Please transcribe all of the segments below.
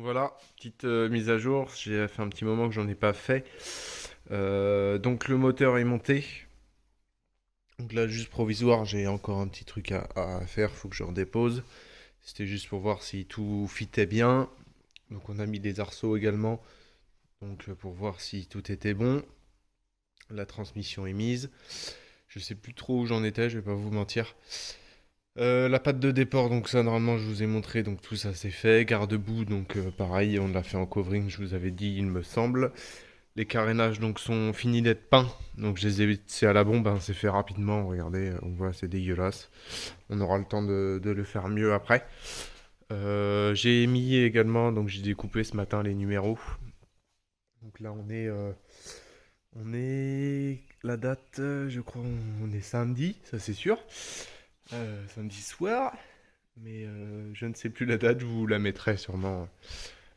Voilà, petite mise à jour. J'ai fait un petit moment que j'en ai pas fait. Donc le moteur est monté. Donc là, juste provisoire, j'ai encore un petit truc à faire. Faut que je redépose. C'était juste pour voir si tout fitait bien. Donc on a mis des arceaux également. Donc pour voir si tout était bon. La transmission est mise. Je sais plus trop où j'en étais, je vais pas vous mentir. La patte de déport, donc ça normalement je vous ai montré, donc tout ça c'est fait. Garde-boue, donc pareil, on l'a fait en covering, je vous avais dit, il me semble. Les carénages donc sont finis d'être peints, donc je les ai c'est à la bombe, hein, c'est fait rapidement. Regardez, on voit c'est dégueulasse. On aura le temps de le faire mieux après. J'ai mis également, donc j'ai découpé ce matin les numéros. Donc là on est la date, je crois, on est samedi, ça c'est sûr. Samedi soir. Mais je ne sais plus la date, je vous la mettrai sûrement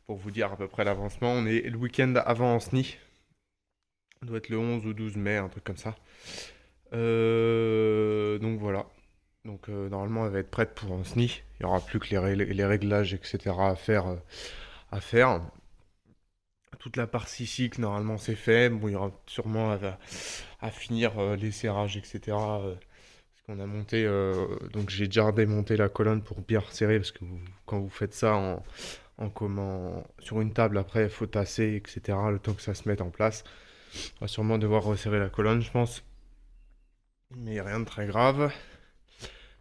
pour vous dire à peu près l'avancement. On est le week-end avant en SNI. Ça doit être le 11 ou 12 mai, un truc comme ça. Donc voilà. Donc normalement elle va être prête pour en SNI. Il n'y aura plus que les réglages, etc. à faire. Toute la partie cycle, normalement c'est fait. Bon, il y aura sûrement à finir les serrages, etc. Parce qu'on a monté, donc j'ai déjà démonté la colonne pour bien resserrer, parce que quand vous faites ça sur une table, après il faut tasser, etc. Le temps que ça se mette en place. On va sûrement devoir resserrer la colonne, je pense. Mais rien de très grave.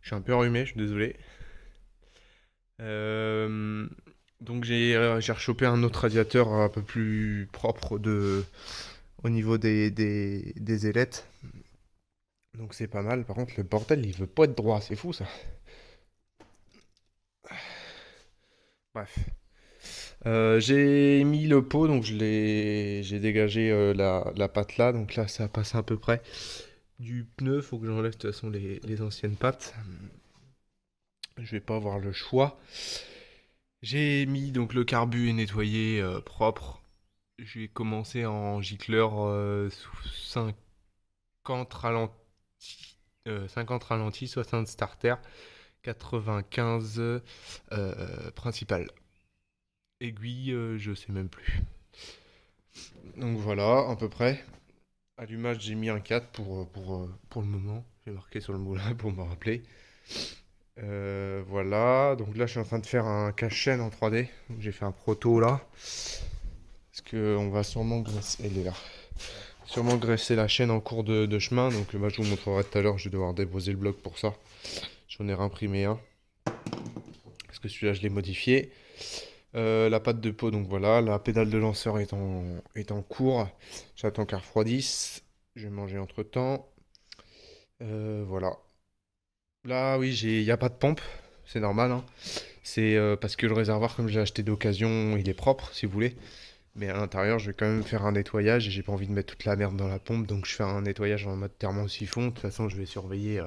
Je suis un peu enrhumé, je suis désolé. Euh, donc j'ai rechopé un autre radiateur un peu plus propre au niveau des ailettes. Donc c'est pas mal. Par contre, le bordel, il veut pas être droit. C'est fou ça. Bref. J'ai mis le pot, donc j'ai dégagé la patte là. Donc là, ça passe à peu près du pneu. Faut que j'enlève de toute façon les anciennes pattes. Je vais pas avoir le choix. J'ai mis donc le carbu est nettoyé, propre. J'ai commencé en gicleur sous 50 ralentis, 50 ralentis, 60 starter, 95 principal. Aiguille, je sais même plus. Donc voilà, à peu près. Allumage, j'ai mis un 4 pour le moment. J'ai marqué sur le moulin pour me rappeler. Voilà, donc là je suis en train de faire un cache-chaîne en 3D. J'ai fait un proto là. Parce que on va sûrement graisser. Elle est là. Sûrement graisser la chaîne en cours de chemin. Donc bah, je vous montrerai tout à l'heure. Je vais devoir déposer le bloc pour ça. J'en ai réimprimé un. Parce que celui-là je l'ai modifié. La pâte de peau, donc voilà. La pédale de lanceur est en cours. J'attends qu'elle refroidisse. Je vais manger entre temps. Voilà. Là, oui, il n'y a pas de pompe. C'est normal, hein. C'est parce que le réservoir, comme j'ai acheté d'occasion, il est propre, si vous voulez. Mais à l'intérieur, je vais quand même faire un nettoyage et j'ai pas envie de mettre toute la merde dans la pompe. Donc je fais un nettoyage en mode thermosiphon. De toute façon, je vais surveiller.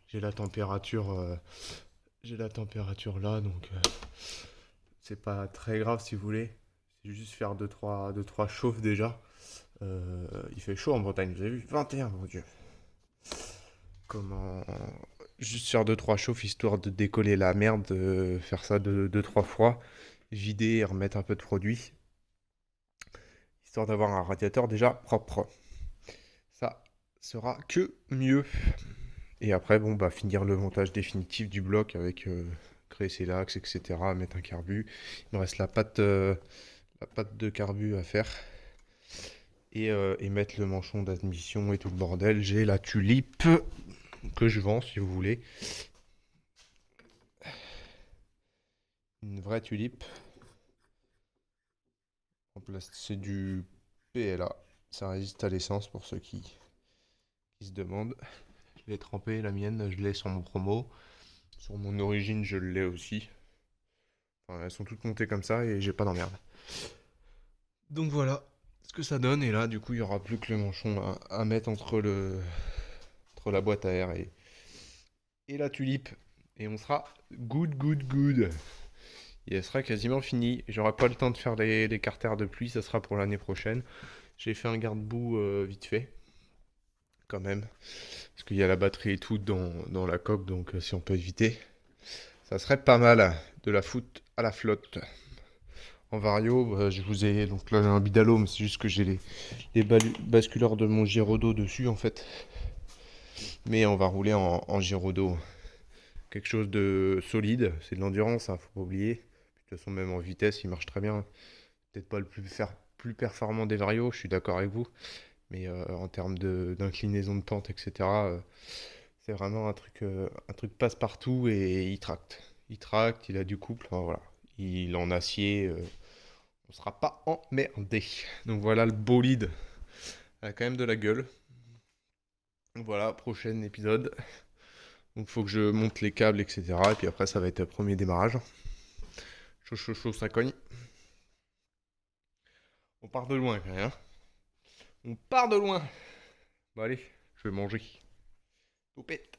J'ai la température. J'ai la température là, donc c'est pas très grave si vous voulez. C'est juste faire deux, trois chauffes déjà. Il fait chaud en Bretagne, vous avez vu? 21, mon Dieu. Comment. Juste faire deux trois chauffes histoire de décoller la merde, faire ça deux trois fois, vider et remettre un peu de produit, histoire d'avoir un radiateur déjà propre. Ça sera que mieux. Et après, bon, bah, finir le montage définitif du bloc avec créer ses l'axe, etc. Mettre un carbu. Il me reste la patte de carbu à faire. Et mettre le manchon d'admission et tout le bordel. J'ai la tulipe que je vends si vous voulez. Une vraie tulipe. C'est du PLA. Ça résiste à l'essence pour ceux qui se demandent. Je l'ai trempé, la mienne, je l'ai sur mon promo. Sur mon origine, je l'ai aussi. Enfin, elles sont toutes montées comme ça et j'ai pas d'emmerde. Donc voilà ce que ça donne. Et là, du coup, il y aura plus que le manchon à mettre entre la boîte à air et la tulipe. Et on sera good, good, good. Et elle sera quasiment finie. J'aurai pas le temps de faire les carters de pluie, ça sera pour l'année prochaine. J'ai fait un garde-boue vite fait, quand même. Parce qu'il y a la batterie et tout dans la coque, donc si on peut éviter, ça serait pas mal de la foutre à la flotte. En vario, bah, je vous ai. Donc là, j'ai un bidalo, mais c'est juste que j'ai les basculeurs de mon gyrodo dessus en fait. Mais on va rouler en gyrodo. Quelque chose de solide, c'est de l'endurance, hein, faut pas oublier. De toute façon, même en vitesse, il marche très bien. Peut-être pas le plus performant des varios, je suis d'accord avec vous. Mais en termes d'inclinaison de pente, etc., c'est vraiment un truc passe-partout et il tracte. Il tracte, il a du couple, enfin, voilà. Il est en acier, on sera pas emmerdé. Donc voilà le bolide. Elle a quand même de la gueule. Voilà, prochain épisode. Donc faut que je monte les câbles, etc. Et puis après ça va être le premier démarrage. Chaud, chaud, chaud, ça cogne. On part de loin quand même, hein. On part de loin. Bon allez, je vais manger. Toupette.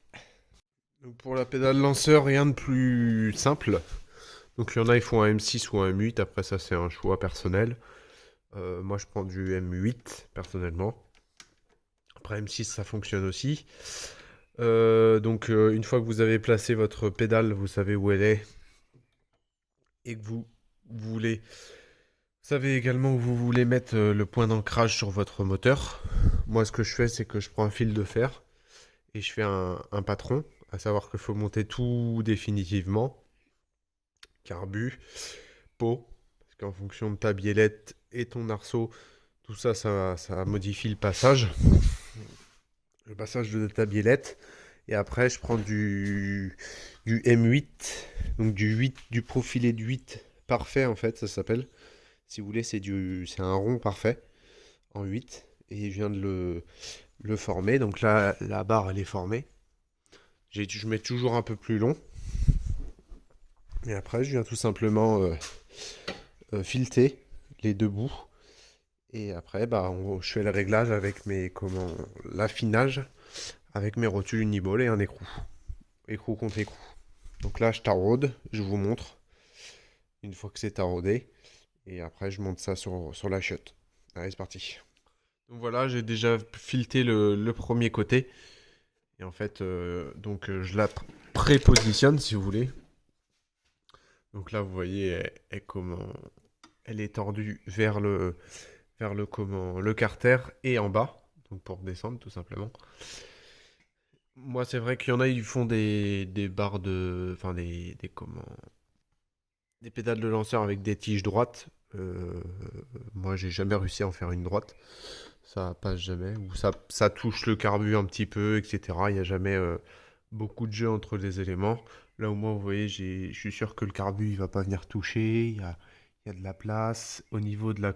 Donc pour la pédale lanceur, rien de plus simple. Donc il y en a, ils font un M6 ou un M8. Après ça, c'est un choix personnel. Moi, je prends du M8 personnellement. Après M6, ça fonctionne aussi. Donc une fois que vous avez placé votre pédale, vous savez où elle est et que vous voulez. Vous savez également où vous voulez mettre le point d'ancrage sur votre moteur. Moi, ce que je fais, c'est que je prends un fil de fer et je fais un patron, à savoir qu'il faut monter tout définitivement. Carbu, pot, parce qu'en fonction de ta biellette et ton arceau, tout ça, ça modifie le passage de ta biellette. Et après, je prends du M8, donc du profilé de 8 parfait en fait, ça s'appelle. Si vous voulez, c'est un rond parfait en 8 et je viens de le former. Donc là, la barre elle est formée. Je mets toujours un peu plus long. Et après, je viens tout simplement fileter les deux bouts. Et après, bah, je fais le réglage avec l'affinage avec mes rotules uniball et un écrou. Écrou contre écrou. Donc là, je taraude, je vous montre. Une fois que c'est taraudé. Et après, je monte ça sur la chiotte. Allez, c'est parti. Donc voilà, j'ai déjà fileté le premier côté. Et en fait, je la prépositionne si vous voulez. Donc là, vous voyez, elle est tordue vers le carter et en bas. Donc pour descendre tout simplement. Moi, c'est vrai qu'il y en a, ils font des barres enfin des pédales de lanceur avec des tiges droites. Moi, j'ai jamais réussi à en faire une droite. Ça passe jamais. Ou ça touche le carbu un petit peu, etc. Il n'y a jamais beaucoup de jeu entre les éléments. Là où moi, vous voyez, je suis sûr que le carbu, il va pas venir toucher. Il y a de la place. Au niveau de la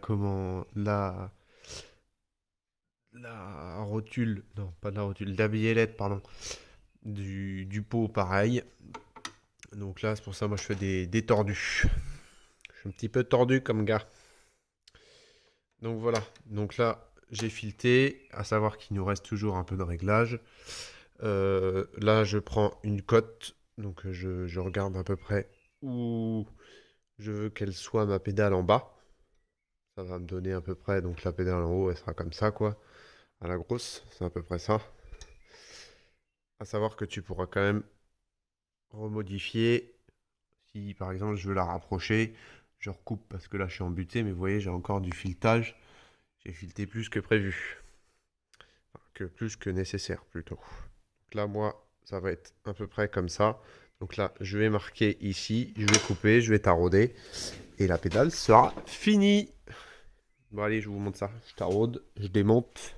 rotule, non, pas de la rotule, de la biellette, pardon. Du pot, pareil. Donc là, c'est pour ça, moi, je fais des tordus. Je suis un petit peu tordu comme gars. Donc voilà. Donc là, j'ai fileté. À savoir qu'il nous reste toujours un peu de réglage. Là, je prends une cote. Donc je regarde à peu près où je veux qu'elle soit ma pédale en bas. Ça va me donner à peu près. Donc la pédale en haut, elle sera comme ça, quoi. À la grosse. C'est à peu près ça. À savoir que tu pourras quand même remodifier. Si par exemple je veux la rapprocher, je recoupe parce que là je suis embuté, mais vous voyez, j'ai encore du filetage. J'ai fileté plus que prévu. Enfin, plus que nécessaire plutôt. Donc là, moi, ça va être à peu près comme ça. Donc là, je vais marquer ici, je vais couper, je vais tarauder. Et la pédale sera finie. Bon, allez, je vous montre ça. Je taraude, je démonte.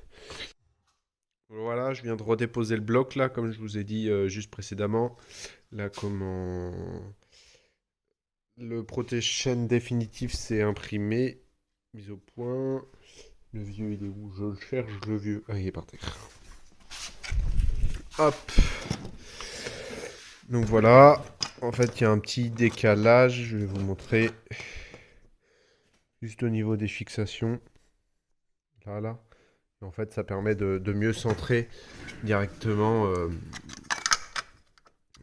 Voilà, je viens de redéposer le bloc là, comme je vous ai dit juste précédemment. Là, le protège-chaîne définitif s'est imprimé. Mise au point. Le vieux, il est où? Je le cherche, le vieux. Ah, il est par terre. Hop. Donc voilà. En fait, il y a un petit décalage. Je vais vous montrer. Juste au niveau des fixations. Là. Et en fait, ça permet de mieux centrer directement.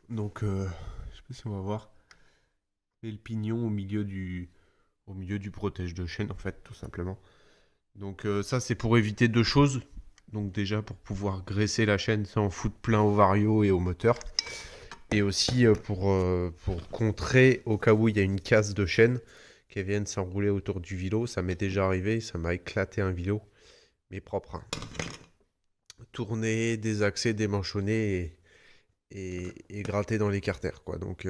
Donc, je sais pas si on va voir. Et le pignon au milieu du protège de chaîne, en fait, tout simplement. Donc ça, c'est pour éviter deux choses. Donc déjà, pour pouvoir graisser la chaîne sans foutre plein au vario et au moteur. Et aussi pour contrer, au cas où il y a une casse de chaîne qui viennent s'enrouler autour du vélo. Ça m'est déjà arrivé, ça m'a éclaté un vélo, mais propre, hein. Tourné, désaxé, démanchonné et gratter dans les carters, quoi. Donc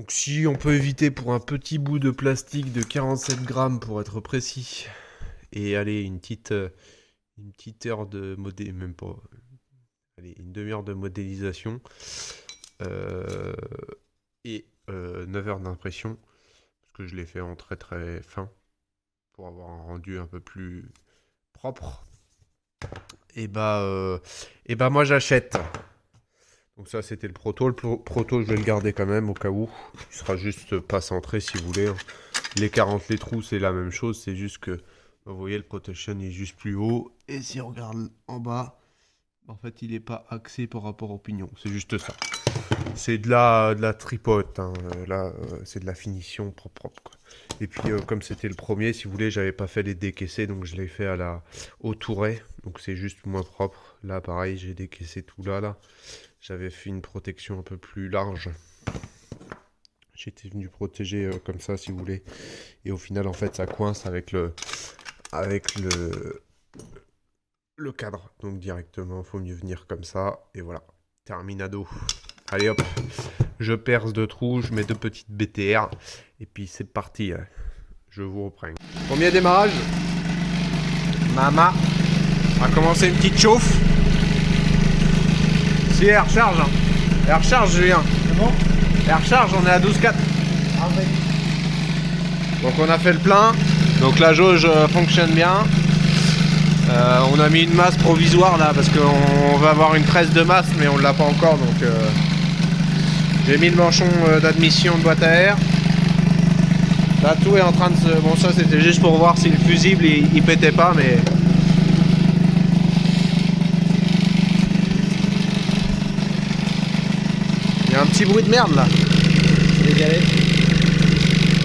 si on peut éviter pour un petit bout de plastique de 47 grammes pour être précis, et aller une petite heure de modé, même pas, allez, une demi-heure de modélisation, euh, et 9 heures d'impression, parce que je l'ai fait en très très fin, pour avoir un rendu un peu plus propre, et bah moi j'achète. Donc ça c'était le proto. Le proto je vais le garder quand même au cas où. Il sera juste pas centré si vous voulez, hein. Les 40 les trous c'est la même chose, c'est juste que vous voyez le protection est juste plus haut. Et si on regarde en bas, en fait il n'est pas axé par rapport au pignon. C'est juste ça. C'est de la tripote, hein. Là c'est de la finition propre, quoi. Et puis comme c'était le premier, si vous voulez, j'avais pas fait les décaissés, donc je l'ai fait au touret. Donc c'est juste moins propre. Là pareil, j'ai décaissé tout là. J'avais fait une protection un peu plus large. J'étais venu protéger comme ça, si vous voulez. Et au final, en fait, ça coince avec le cadre. Donc directement, il faut mieux venir comme ça. Et voilà, terminado. Allez hop, je perce 2 trous, je mets 2 petites BTR. Et puis c'est parti. Je vous reprends. Premier démarrage. Mama. On va commencer une petite chauffe. Si, elle recharge, hein. Elle recharge, Julien. C'est bon? Elle recharge, on est à 12,4. Ah oui. Donc on a fait le plein. Donc la jauge fonctionne bien. On a mis une masse provisoire là parce qu'on va avoir une presse de masse mais on ne l'a pas encore. Donc j'ai mis le manchon d'admission de boîte à air. Là tout est en train de se... Bon ça c'était juste pour voir si le fusible il pétait pas, mais... Il y a un petit bruit de merde là. Les galets.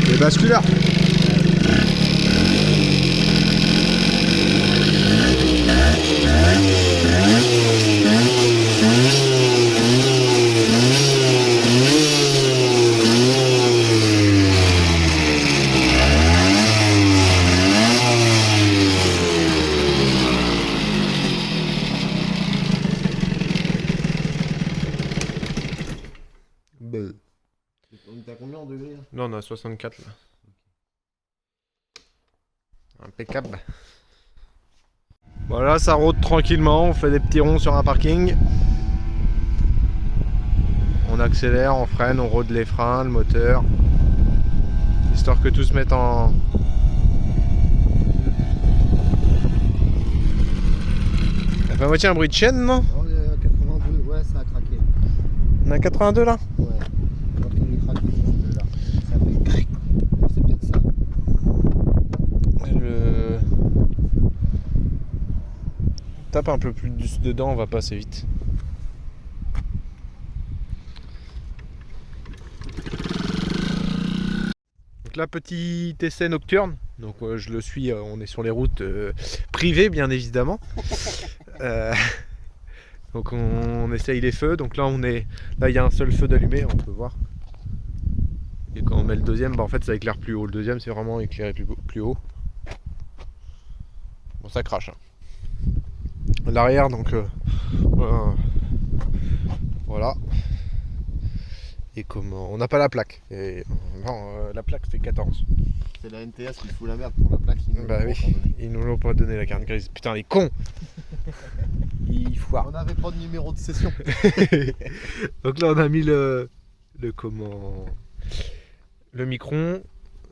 Les basculeurs. On est à combien en degrés là? Là on a 64 là. Impeccable. Voilà, ça rôde tranquillement, on fait des petits ronds sur un parking. On accélère, on freine, on rôde les freins, le moteur. Histoire que tout se mette en... Ça fait à moitié un bruit de chaîne, non? On est à 82, ouais ça a craqué. On a 82 là? Ouais. Alors qu'il est craqué là. Ça fait cric. C'est peut-être ça. Je tape un peu plus dedans, on va passer vite. Donc là, petit essai nocturne. Donc je le suis, on est sur les routes privées bien évidemment. Donc on essaye les feux. Donc là il y a un seul feu d'allumé, on peut voir. Et quand on met le deuxième, bah, en fait ça éclaire plus haut. Le deuxième c'est vraiment éclairé plus haut. Bon ça crache, hein. L'arrière donc voilà. Et comment on n'a pas la plaque. Et non, la plaque fait 14. C'est la NTS qui fout la merde pour la plaque. Bah oui, ils nous l'ont pas donné la carte grise. Putain les cons. Ils foirent. On n'avait pas de numéro de session. Donc là on a mis le micron.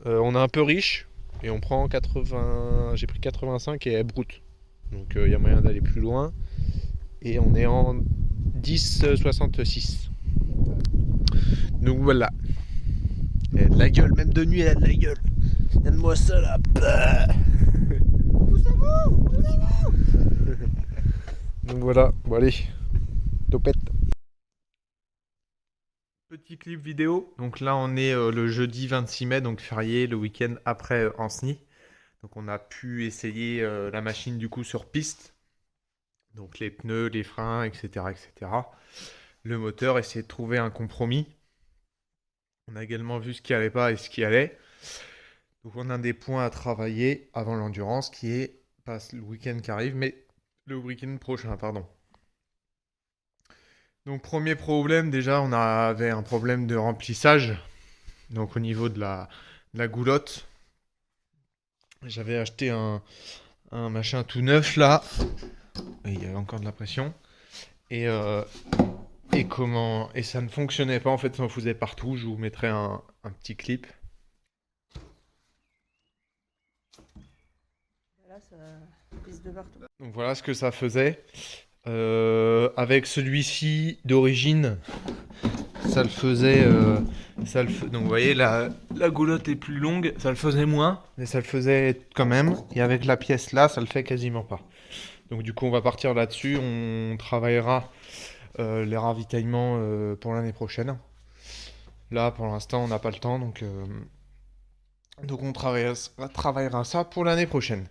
On est un peu riche et on prend 80. J'ai pris 85 et elle broute. Donc il y a moyen d'aller plus loin. Et on est en 10,66. Donc voilà. Elle a de la gueule, même de nuit elle a de la gueule. Donne-moi ça là. Poussez-vous. Donc voilà, bon allez, topette. Petit clip vidéo. Donc là on est le jeudi 26 mai, donc férié, le week-end après Ancenis. Donc on a pu essayer la machine du coup sur piste. Donc les pneus, les freins, etc., etc. Le moteur, essayer de trouver un compromis. On a également vu ce qui allait pas et ce qui allait. Donc on a des points à travailler avant l'endurance qui est pas le week-end qui arrive, mais le week-end prochain, pardon. Donc premier problème, déjà on avait un problème de remplissage. Donc au niveau de la goulotte, j'avais acheté un machin tout neuf là. Et il y avait encore de la pression. Et, et ça ne fonctionnait pas en fait, ça en faisait partout. Je vous mettrai un petit clip. Là, ça pisse de partout. Donc voilà ce que ça faisait. Avec celui-ci d'origine, ça le faisait. Donc vous voyez, la goulotte est plus longue, ça le faisait moins, mais ça le faisait quand même. Et avec la pièce là, ça le fait quasiment pas. Donc du coup, on va partir là-dessus. On travaillera les ravitaillements pour l'année prochaine. Là, pour l'instant, on n'a pas le temps, donc on travaillera ça pour l'année prochaine.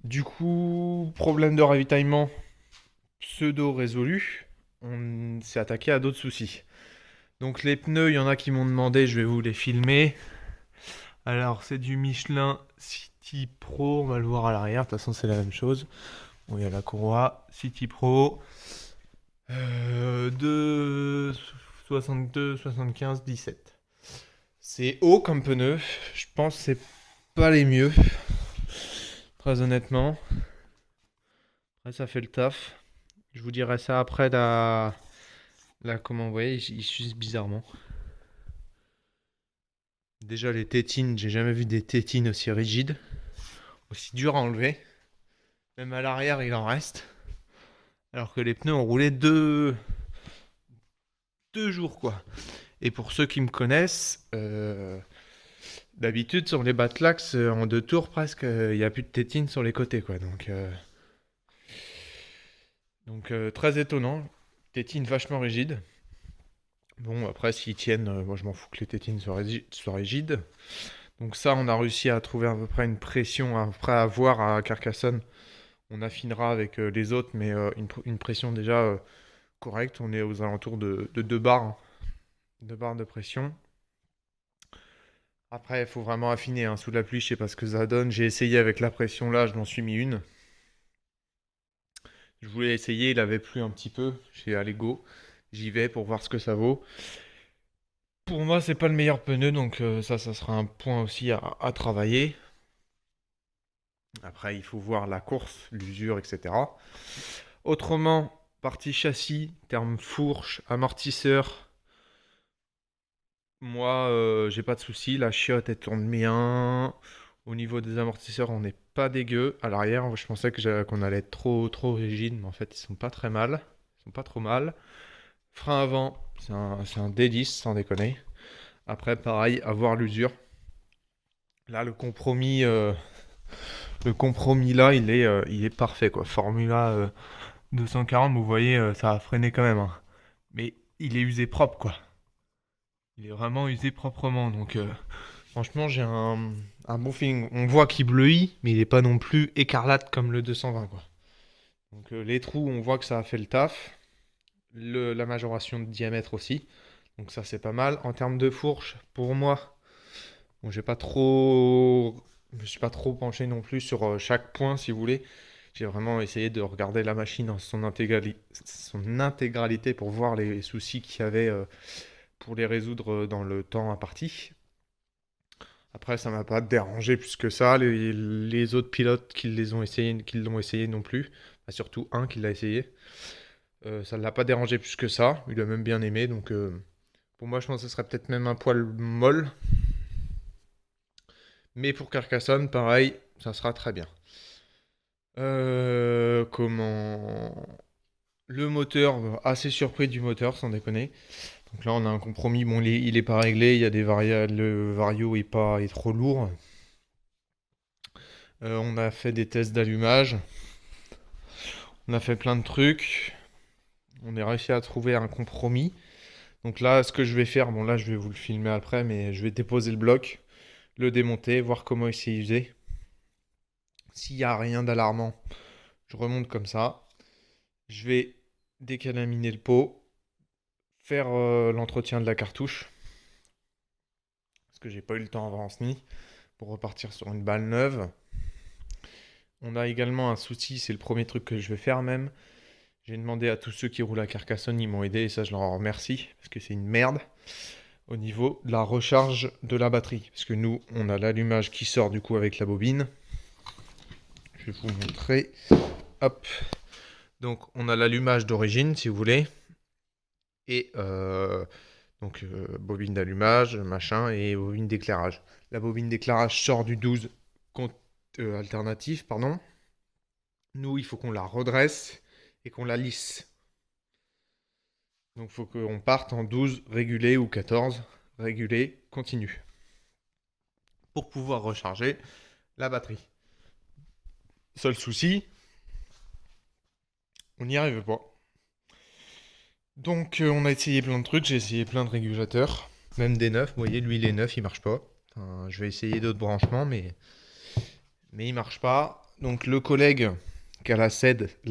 Du coup, problème de ravitaillement pseudo résolu, on s'est attaqué à d'autres soucis. Donc les pneus, il y en a qui m'ont demandé, je vais vous les filmer. Alors c'est du Michelin City Pro, on va le voir à l'arrière, de toute façon c'est la même chose. Bon, il y a la courroie City Pro de 62, 75, 17. C'est haut comme pneu, je pense que c'est pas les mieux, très honnêtement. Après ça fait le taf. Je vous dirai ça après comment vous voyez, ils s'usent bizarrement. Déjà les tétines, j'ai jamais vu des tétines aussi rigides, aussi dures à enlever. Même à l'arrière il en reste. Alors que les pneus ont roulé deux jours quoi. Et pour ceux qui me connaissent, d'habitude sur les Batlax en 2 tours presque, il n'y a plus de tétines sur les côtés quoi. Donc très étonnant. Tétines vachement rigides. Bon après s'ils tiennent, moi je m'en fous que les tétines soient rigides. Donc ça on a réussi à trouver à peu près une pression après à voir à Carcassonne. On affinera avec les autres mais une pression déjà correcte. On est aux alentours de 2 bars. Hein. 2 barres de pression. Après, il faut vraiment affiner. Hein. Sous la pluie, je sais pas ce que ça donne. J'ai essayé avec la pression là, je m'en suis mis une. Je voulais essayer, il avait plu un petit peu chez Allego. J'y vais pour voir ce que ça vaut. Pour moi, c'est pas le meilleur pneu, donc ça sera un point aussi à travailler. Après, il faut voir la course, l'usure, etc. Autrement, partie châssis, terme fourche, amortisseur. Moi, j'ai pas de soucis. La chiotte, elle tourne bien. Au niveau des amortisseurs, on n'est pas dégueu. À l'arrière, je pensais qu'on allait être trop rigide, mais en fait, ils sont pas très mal. Ils sont pas trop mal. Frein avant, c'est un D10, sans déconner. Après, pareil, avoir l'usure. Là, le compromis là, il est parfait, quoi. Formula 240, vous voyez, ça a freiné quand même. Hein. Mais il est usé propre, quoi. Il est vraiment usé proprement, donc franchement, j'ai un bon feeling. On voit qu'il bleuit, mais il n'est pas non plus écarlate comme le 220, quoi. Donc les trous, on voit que ça a fait le taf. La majoration de diamètre aussi. Donc ça, c'est pas mal. En termes de fourche, pour moi, bon, je me suis pas trop penché non plus sur chaque point, si vous voulez. J'ai vraiment essayé de regarder la machine en son intégralité pour voir les soucis qu'il y avait pour les résoudre dans le temps imparti. Après, ça m'a pas dérangé plus que ça. Les autres pilotes qui l'ont essayé non plus. Enfin, surtout un qui l'a essayé. Ça ne l'a pas dérangé plus que ça. Il a même bien aimé. Donc, pour moi, je pense que ce serait peut-être même un poil molle. Mais pour Carcassonne, pareil, ça sera très bien. Comment... Le moteur, assez surpris du moteur, sans déconner. Donc là, on a un compromis. Bon, il est pas réglé. Il y a des variables. Le vario est trop lourd. On a fait des tests d'allumage. On a fait plein de trucs. On a réussi à trouver un compromis. Donc là, ce que je vais faire, bon là, je vais vous le filmer après, mais je vais déposer le bloc, le démonter, voir comment il s'est usé. S'il n'y a rien d'alarmant, je remonte comme ça. Je vais décalaminer le pot, faire l'entretien de la cartouche. Parce que j'ai pas eu le temps avant ce nid. pour repartir sur une balle neuve. On a également un souci, c'est le premier truc que je vais faire même. J'ai demandé à tous ceux qui roulent à Carcassonne, ils m'ont aidé et ça je leur en remercie parce que c'est une merde au niveau de la recharge de la batterie. Parce que nous, on a l'allumage qui sort du coup avec la bobine. Je vais vous montrer. Hop. Donc on a l'allumage d'origine si vous voulez. Et bobine d'allumage, machin, et bobine d'éclairage. La bobine d'éclairage sort du 12 alternatif, pardon. Nous, il faut qu'on la redresse et qu'on la lisse. Donc il faut qu'on parte en 12 régulé ou 14 régulé continu pour pouvoir recharger la batterie. Seul souci, on n'y arrive pas. Donc on a essayé plein de trucs, j'ai essayé plein de régulateurs, même des neufs. Vous voyez, lui il est neuf, il marche pas. Enfin, je vais essayer d'autres branchements, mais il marche pas. Donc le collègue qui a la 7, il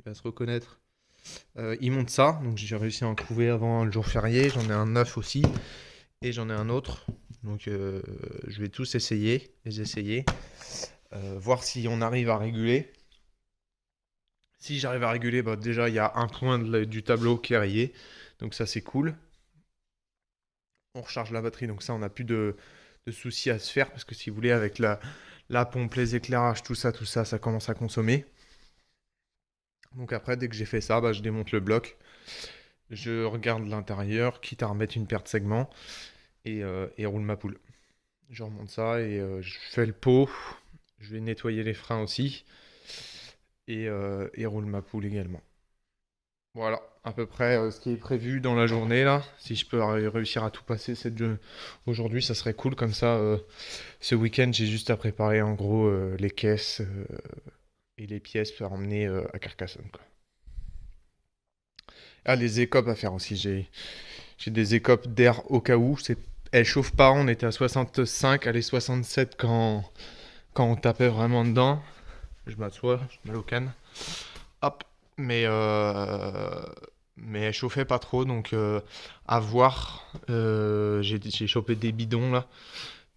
va se reconnaître. Il monte ça, donc j'ai réussi à en trouver avant le jour férié. J'en ai un neuf aussi, et j'en ai un autre. Donc je vais tous les essayer, voir si on arrive à réguler. Si j'arrive à réguler, bah déjà il y a un point du tableau qui est rayé, donc ça c'est cool. On recharge la batterie, donc ça on n'a plus de soucis à se faire, parce que si vous voulez avec la pompe, les éclairages, tout ça, ça commence à consommer. Donc après dès que j'ai fait ça, bah, je démonte le bloc, je regarde l'intérieur, quitte à remettre une paire de segments, et roule ma poule. Je remonte ça et je fais le pot, je vais nettoyer les freins aussi. Et roule ma poule également. Voilà, à peu près ce qui est prévu dans la journée là. Si je peux réussir à tout passer aujourd'hui, ça serait cool. Comme ça, ce week-end, j'ai juste à préparer en gros les caisses et les pièces pour emmener à Carcassonne, quoi. Ah, les écopes à faire aussi. J'ai des écopes d'air au cas où. Elles chauffent pas, on était à 65, allez 67 quand on tapait vraiment dedans. Je m'assois, je mets au canne. Hop. Mais elle chauffait pas trop, donc à voir. J'ai chopé des bidons là.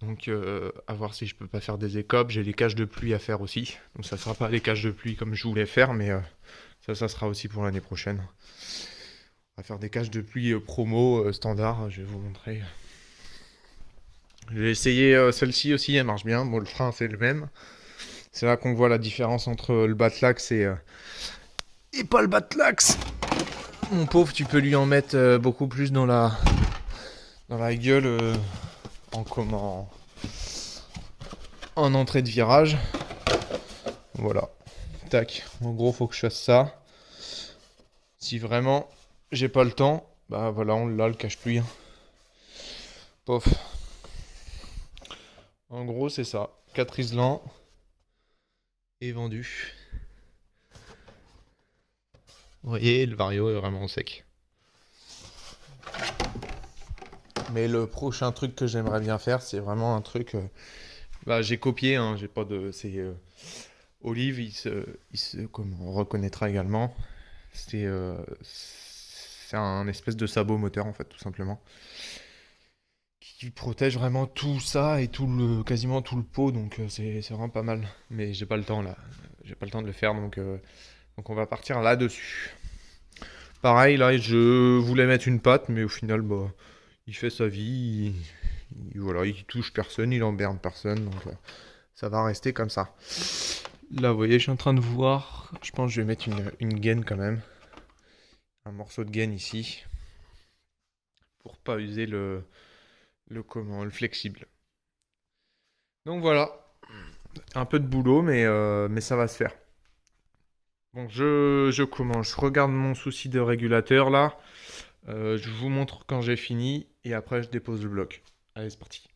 Donc à voir si je peux pas faire des écopes. J'ai les cages de pluie à faire aussi. Donc ça sera pas les cages de pluie comme je voulais faire, mais ça sera aussi pour l'année prochaine. On va faire des cages de pluie promo standard, je vais vous montrer. J'ai essayé celle-ci aussi, elle marche bien. Bon, le frein c'est le même. C'est là qu'on voit la différence entre le Batlax et pas le Batlax. Mon pauvre, tu peux lui en mettre beaucoup plus dans la gueule en entrée de virage. Voilà. Tac. En gros, faut que je fasse ça. Si vraiment j'ai pas le temps, bah voilà, on l'a le cache-pluie. Pof. En gros, c'est ça. 4 isolants. Et vendu. Vous voyez, le Vario est vraiment sec. Mais le prochain truc que j'aimerais bien faire, c'est vraiment un truc... j'ai copié, hein, j'ai pas de... C'est Olive, on reconnaîtra également. C'est un espèce de sabot moteur, en fait, tout simplement. Qui protège vraiment tout ça et quasiment tout le pot, donc c'est vraiment pas mal. Mais j'ai pas le temps là, j'ai pas le temps de le faire, donc on va partir là-dessus. Pareil, là je voulais mettre une patte, mais au final bah il fait sa vie, voilà, il touche personne, il emmerde personne, donc ça va rester comme ça. Là vous voyez, je suis en train de voir, je pense que je vais mettre une gaine quand même, un morceau de gaine ici, pour pas user le flexible. Donc voilà, un peu de boulot, mais ça va se faire. Bon, je commence. Je regarde mon souci de régulateur là. Je vous montre quand j'ai fini et après je dépose le bloc. Allez, c'est parti.